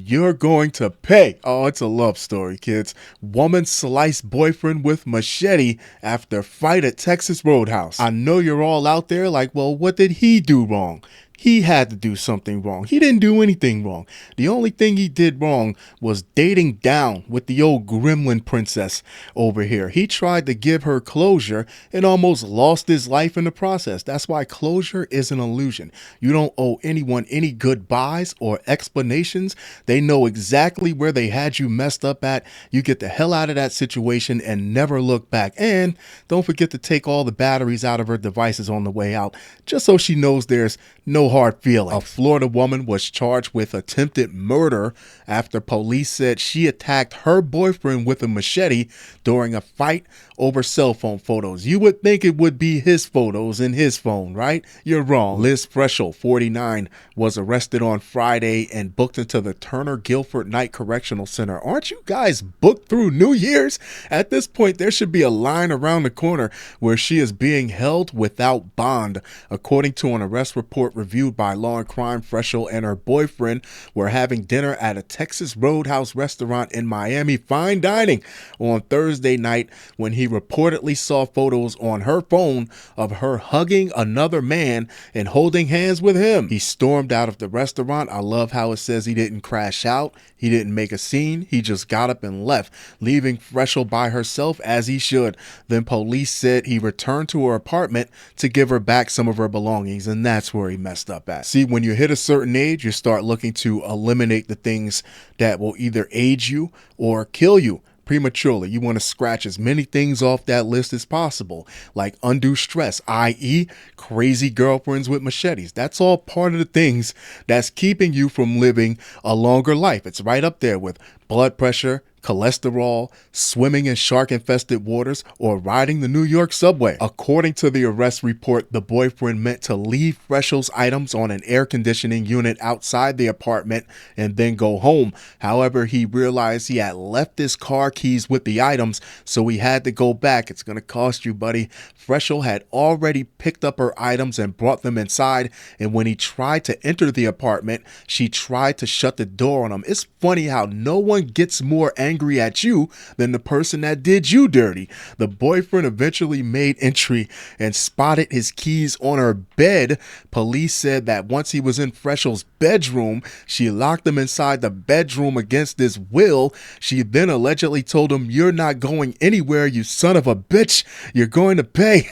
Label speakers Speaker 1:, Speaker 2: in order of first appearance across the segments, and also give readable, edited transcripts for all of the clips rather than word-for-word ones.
Speaker 1: You're going to pay. Oh, it's a love story, kids. Woman sliced boyfriend with machete after fight at Texas Roadhouse. I know you're all out there like, well, what did he do wrong? He had to do something wrong. He didn't do anything wrong. The only thing he did wrong was dating down with the old gremlin princess over here. He tried to give her closure and almost lost his life in the process. That's why closure is an illusion. You don't owe anyone any goodbyes or explanations. They know exactly where they had you messed up at. You get the hell out of that situation and never look back. And don't forget to take all the batteries out of her devices on the way out, just so she knows there's no hard feelings. A Florida woman was charged with attempted murder after police said she attacked her boyfriend with a machete during a fight over cell phone photos. You would think it would be his photos in his phone, right? You're wrong. Liz Frechel, 49, was arrested on Friday and booked into the Turner Guilford Night Correctional Center. Aren't you guys booked through New Year's? At this point, there should be a line around the corner where she is being held without bond. According to an arrest report reviewed by Law and Crime, Frechel and her boyfriend were having dinner at a Texas Roadhouse restaurant in Miami, fine dining, on Thursday night when he reportedly saw photos on her phone of her hugging another man and holding hands with him. He stormed out of the restaurant. I love how it says he didn't crash out. He didn't make a scene. He just got up and left, leaving Frechel by herself as he should. Then police said he returned to her apartment to give her back some of her belongings, and that's where he messed up at. See, when you hit a certain age, you start looking to eliminate the things that will either age you or kill you prematurely. You want to scratch as many things off that list as possible, like undue stress, i.e. crazy girlfriends with machetes. That's all part of the things that's keeping you from living a longer life. It's right up there with blood pressure, cholesterol, swimming in shark-infested waters, or riding the New York subway. According to the arrest report, the boyfriend meant to leave Frechel's items on an air conditioning unit outside the apartment and then go home. However, he realized he had left his car keys with the items, so he had to go back. It's going to cost you, buddy. Frechel had already picked up her items and brought them inside, and when he tried to enter the apartment, she tried to shut the door on him. It's funny how no one gets more angry at you than the person that did you dirty. The boyfriend eventually made entry and spotted his keys on her bed. Police said that once he was in Frechel's bedroom, she locked him inside the bedroom against his will. She then allegedly told him, "You're not going anywhere, you son of a bitch. You're going to pay."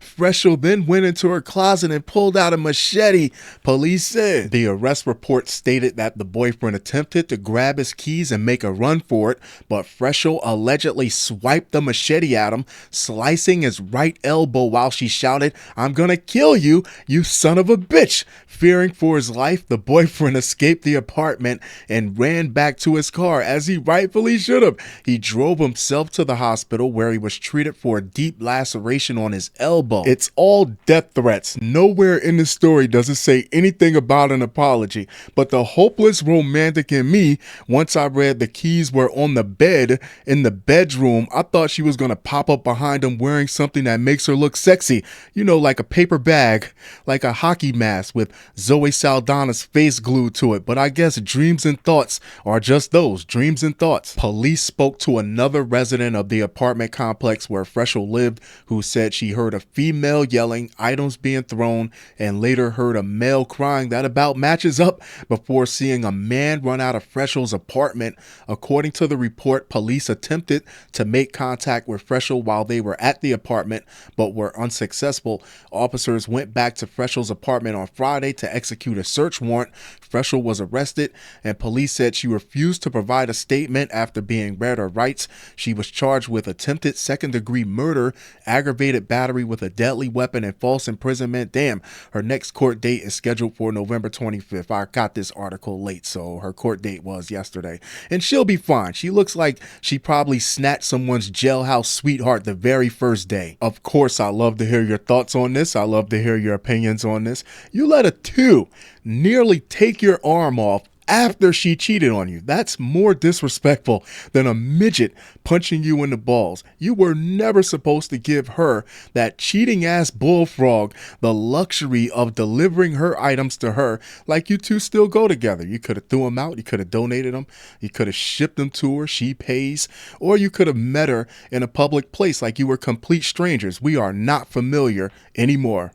Speaker 1: Frechel then went into her closet and pulled out a machete, police said. The arrest report stated that the boyfriend attempted to grab his keys and make a run for it, but Frechel allegedly swiped the machete at him, slicing his right elbow while she shouted, "I'm gonna kill you, you son of a bitch." Fearing for his life, the boyfriend escaped the apartment and ran back to his car, as he rightfully should have. He drove himself to the hospital where he was treated for a deep laceration on his elbow. It's all death threats. Nowhere in the story does it say anything about an apology, but the hopeless romantic in me, once I read the keys were on the bed in the bedroom, I thought she was going to pop up behind him wearing something that makes her look sexy. You know, like a paper bag, like a hockey mask with Zoe Saldana's face glued to it. But I guess dreams and thoughts are just those, dreams and thoughts. Police spoke to another resident of the apartment complex where Frechel lived, who said she heard a female yelling, items being thrown, and later heard a male crying that about matches up before seeing a man run out of Frechel's apartment. According to the report, police attempted to make contact with Frechel while they were at the apartment, but were unsuccessful. Officers went back to Frechel's apartment on Friday to execute a search warrant. Frechel was arrested, and police said she refused to provide a statement after being read her rights. She was charged with attempted second-degree murder, aggravated battery with a deadly weapon, and false imprisonment. Damn, her next court date is scheduled for November 25th. I got this article late, so her court date was yesterday. And she'll be fine. She looks like she probably snatched someone's jailhouse sweetheart the very first day. Of course, I love to hear your thoughts on this. I love to hear your opinions on this. You let a 2 nearly take your arm off after she cheated on you. That's more disrespectful than a midget punching you in the balls. You were never supposed to give her, that cheating ass bullfrog, the luxury of delivering her items to her like you two still go together. You could have threw them out. You could have donated them. You could have shipped them to her. She pays. Or you could have met her in a public place like you were complete strangers. We are not familiar anymore.